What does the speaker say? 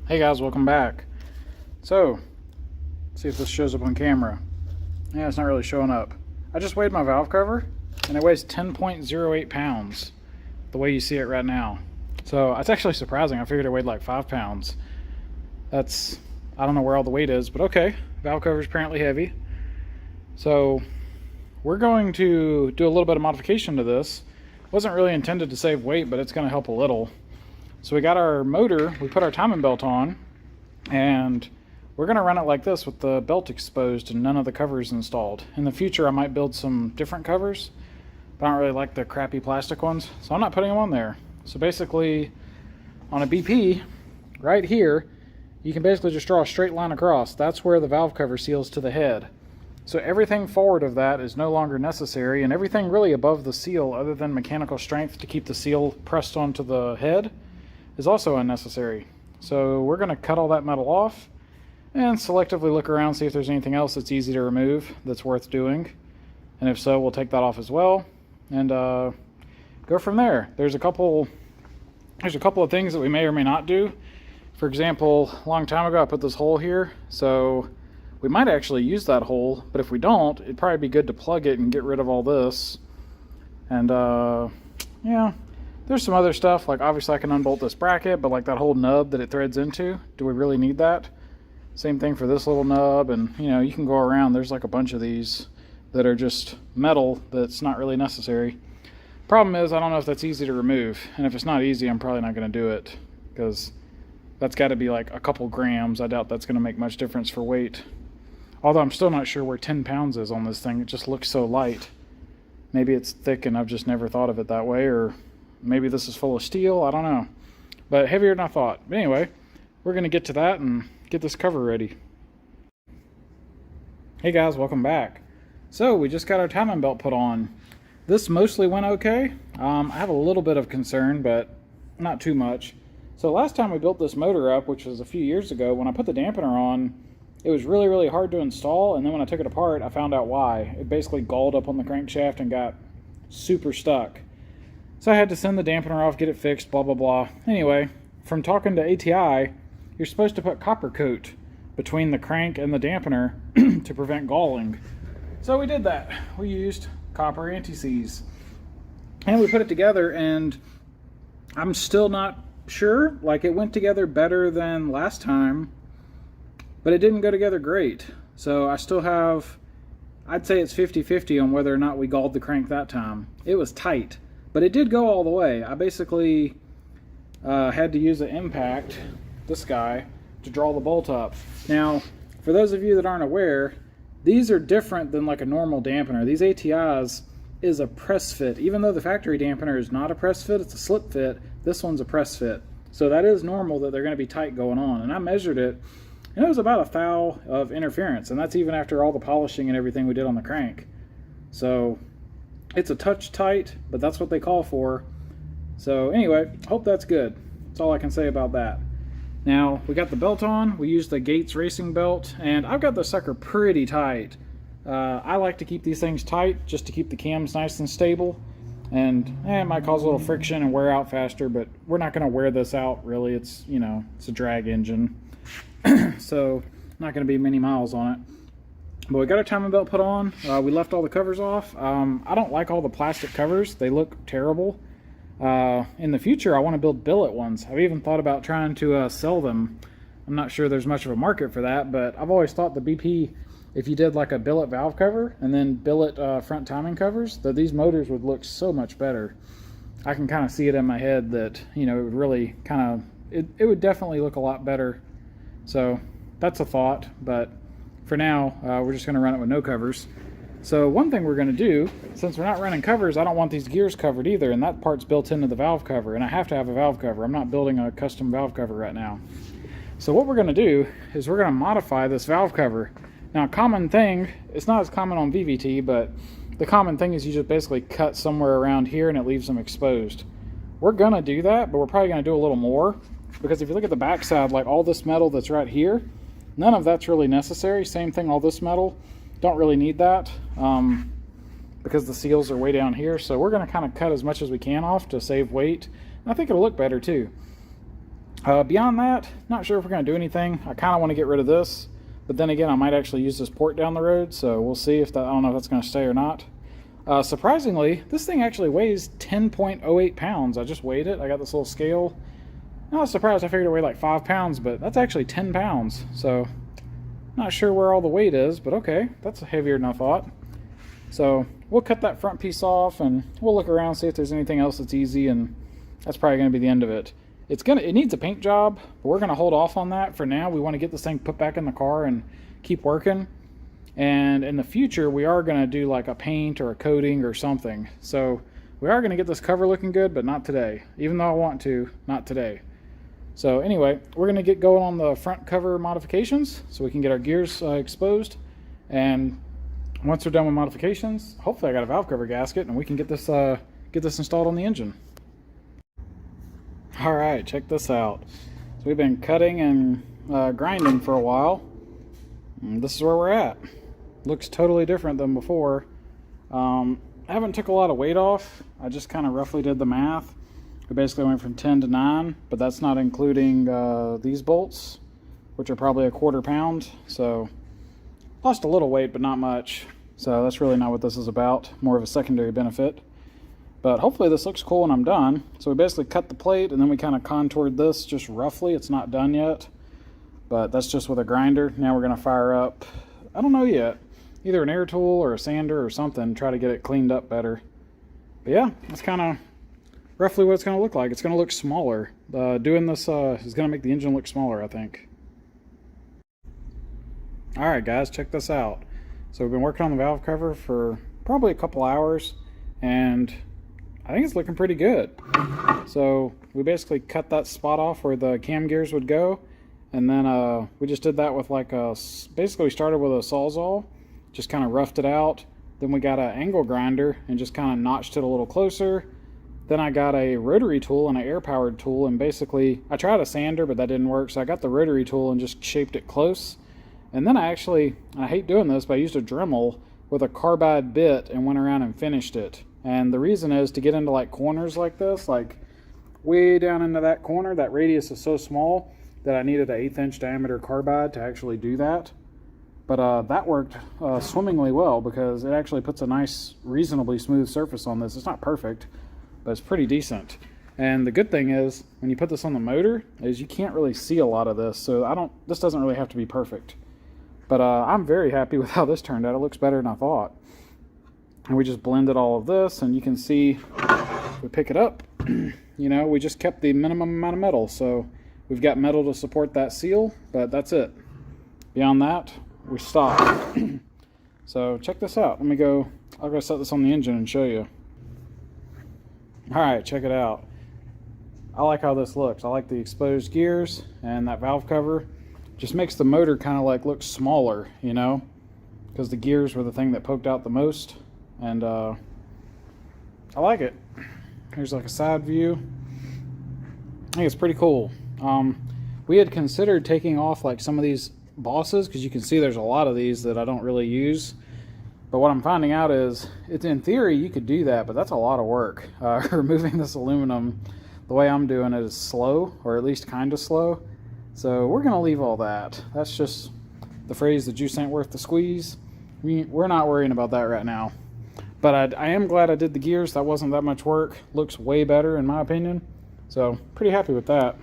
Hey guys, welcome back. So, let's see if this shows up on camera. Yeah, it's not really showing up. I just weighed my valve cover and it weighs 10.08 pounds, the way you see it right now. So it's actually surprising. I figured it weighed like 5 pounds. I don't know where all the weight is, but okay. Valve cover is apparently heavy. So we're going to do a little bit of modification to this. It wasn't really intended to save weight, but it's going to help a little. So we got our motor, we put our timing belt on, and we're going to run it like this with the belt exposed and none of the covers installed. In the future I might build some different covers, but I don't really like the crappy plastic ones, so I'm not putting them on there. So basically, on a BP, right here, you can basically just draw a straight line across. That's where the valve cover seals to the head. So everything forward of that is no longer necessary, and everything really above the seal, other than mechanical strength to keep the seal pressed onto the head, is also unnecessary. So we're going to cut all that metal off and selectively look around, see if there's anything else that's easy to remove that's worth doing, and if so, we'll take that off as well and go from there. There's a couple of things that we may or may not do. For example, a long time ago I put this hole here, so we might actually use that hole, but if we don't, it'd probably be good to plug it and get rid of all this. And yeah, there's some other stuff, like obviously I can unbolt this bracket, but like that whole nub that it threads into, do we really need that? Same thing for this little nub, and you know, you can go around, there's like a bunch of these that are just metal that's not really necessary. Problem is, I don't know if that's easy to remove, and if it's not easy, I'm probably not going to do it, because that's got to be like a couple grams. I doubt that's going to make much difference for weight. Although I'm still not sure where 10 pounds is on this thing, it just looks so light. Maybe it's thick and I've just never thought of it that way, or maybe this is full of steel, I don't know. But heavier than I thought. But anyway, we're going to get to that and get this cover ready. Hey guys, welcome back. So we just got our timing belt put on. This mostly went okay. I have a little bit of concern, but not too much. So last time we built this motor up, which was a few years ago, when I put the dampener on, it was really, really hard to install, and then when I took it apart, I found out why. It basically galled up on the crankshaft and got super stuck. So I had to send the dampener off, get it fixed, blah, blah, blah. Anyway, from talking to ATI, you're supposed to put copper coat between the crank and the dampener to prevent galling. So we did that. We used copper anti-seize. And we put it together, and I'm still not sure. Like, it went together better than last time, but it didn't go together great. So I still have, I'd say it's 50-50 on whether or not we galled the crank that time. It was tight. But it did go all the way. I basically had to use an impact, this guy, to draw the bolt up. Now, for those of you that aren't aware, these are different than like a normal dampener. These ATIs is a press fit. Even though the factory dampener is not a press fit, it's a slip fit, this one's a press fit. So that is normal that they're going to be tight going on. And I measured it, and it was about a thou of interference. And that's even after all the polishing and everything we did on the crank. So it's a touch tight, but that's what they call for. So anyway, hope that's good. That's all I can say about that. Now, we got the belt on. We used the Gates racing belt, and I've got the sucker pretty tight. I like to keep these things tight just to keep the cams nice and stable. And it might cause a little friction and wear out faster, but we're not going to wear this out really. It's, you know, it's a drag engine. So not going to be many miles on it. But we got our timing belt put on. We left all the covers off. I don't like all the plastic covers. They look terrible. In the future, I want to build billet ones. I've even thought about trying to sell them. I'm not sure there's much of a market for that, but I've always thought the BP, if you did like a billet valve cover and then billet front timing covers, that these motors would look so much better. I can kind of see it in my head that, you know, it would really kind of, it would definitely look a lot better. So that's a thought, but for now, we're just going to run it with no covers. So one thing we're going to do, since we're not running covers, I don't want these gears covered either, and that part's built into the valve cover, and I have to have a valve cover. I'm not building a custom valve cover right now. So what we're going to do is we're going to modify this valve cover. Now, a common thing, it's not as common on VVT, but the common thing is you just basically cut somewhere around here and it leaves them exposed. We're going to do that, but we're probably going to do a little more, because if you look at the back side, like all this metal that's right here, none of that's really necessary. Same thing, all this metal, don't really need that because the seals are way down here. So we're going to kind of cut as much as we can off to save weight. And I think it'll look better too. Beyond that, not sure if we're going to do anything. I kind of want to get rid of this, but then again, I might actually use this port down the road, so we'll see if that, I don't know if that's going to stay or not. Surprisingly, this thing actually weighs 10.08 pounds. I just weighed it. I got this little scale. I was surprised. I figured it weighed like 5 pounds, but that's actually 10 pounds. So, not sure where all the weight is, but okay. That's heavier than I thought. So, we'll cut that front piece off, and we'll look around, see if there's anything else that's easy, and that's probably going to be the end of it. It needs a paint job, but we're going to hold off on that for now. We want to get this thing put back in the car and keep working. And in the future, we are going to do like a paint or a coating or something. So we are going to get this cover looking good, but not today. Even though I want to, not today. So anyway, we're going to get going on the front cover modifications so we can get our gears exposed. And once we're done with modifications, hopefully I got a valve cover gasket and we can get this installed on the engine. All right, check this out. So we've been cutting and grinding for a while. And this is where we're at. Looks totally different than before. I haven't took a lot of weight off. I just kind of roughly did the math. We basically went from 10 to 9, but that's not including these bolts, which are probably a 1/4 pound. So lost a little weight, but not much. So that's really not what this is about. More of a secondary benefit. But hopefully this looks cool when I'm done. So we basically cut the plate and then we kind of contoured this just roughly. It's not done yet, but that's just with a grinder. Now we're going to fire up, I don't know yet, either an air tool or a sander or something, try to get it cleaned up better. But yeah, that's kind of roughly what it's going to look like. It's going to look smaller. Doing this is going to make the engine look smaller, I think. Alright guys, check this out. So we've been working on the valve cover for probably a couple hours, and I think it's looking pretty good. So we basically cut that spot off where the cam gears would go, and then we just did that with like basically we started with a Sawzall, just kind of roughed it out. Then we got an angle grinder and just kind of notched it a little closer. Then I got a rotary tool and an air powered tool, and basically I tried a sander but that didn't work, so I got the rotary tool and just shaped it close. And then I hate doing this, but I used a Dremel with a carbide bit and went around and finished it. And the reason is to get into like corners like this, like way down into that corner, that radius is so small that I needed an 1/8 inch diameter carbide to actually do that. But that worked swimmingly well because it actually puts a nice, reasonably smooth surface on this. It's not perfect, but it's pretty decent. And the good thing is, when you put this on the motor, is you can't really see a lot of this. So this doesn't really have to be perfect. But I'm very happy with how this turned out. It looks better than I thought. And we just blended all of this, and you can see, we pick it up, you know, we just kept the minimum amount of metal. So we've got metal to support that seal, but that's it. Beyond that, we stop. So check this out. I'll go set this on the engine and show you. All right, check it out. I like how this looks. I like the exposed gears, and that valve cover just makes the motor kind of like look smaller, you know, because the gears were the thing that poked out the most. And I like it. Here's like a side view. I think it's pretty cool. We had considered taking off like some of these bosses, because you can see there's a lot of these that I don't really use. But what I'm finding out is, it's in theory you could do that, but that's a lot of work. Removing this aluminum the way I'm doing it is slow, or at least kind of slow. So we're going to leave all that. That's just the phrase, the juice ain't worth the squeeze. We're not worrying about that right now. But I am glad I did the gears. That wasn't that much work. Looks way better in my opinion. So pretty happy with that.